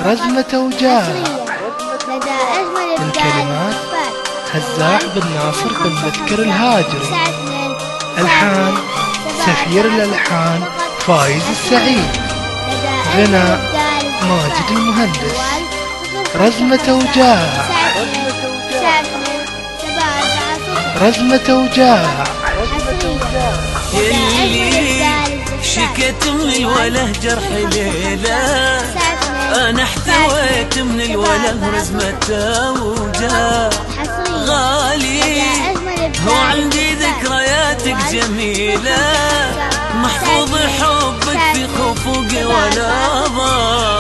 رزمة وجاع. لدى أجمل الكلمات هزاع بن ناصر بن مذكر الهاجري. ألحان سفير الألحان فايز السعيد. غناء ماجد المهندس. رزمة وجاع. رزمة وجاع. يلي شكت من الوله جرح ليلة، أنا احتويت من الوله رزمة وجاع. غالي هو عندي ذكرياتك جميلة، محفوظ حبك في خفوق ولا ضاع.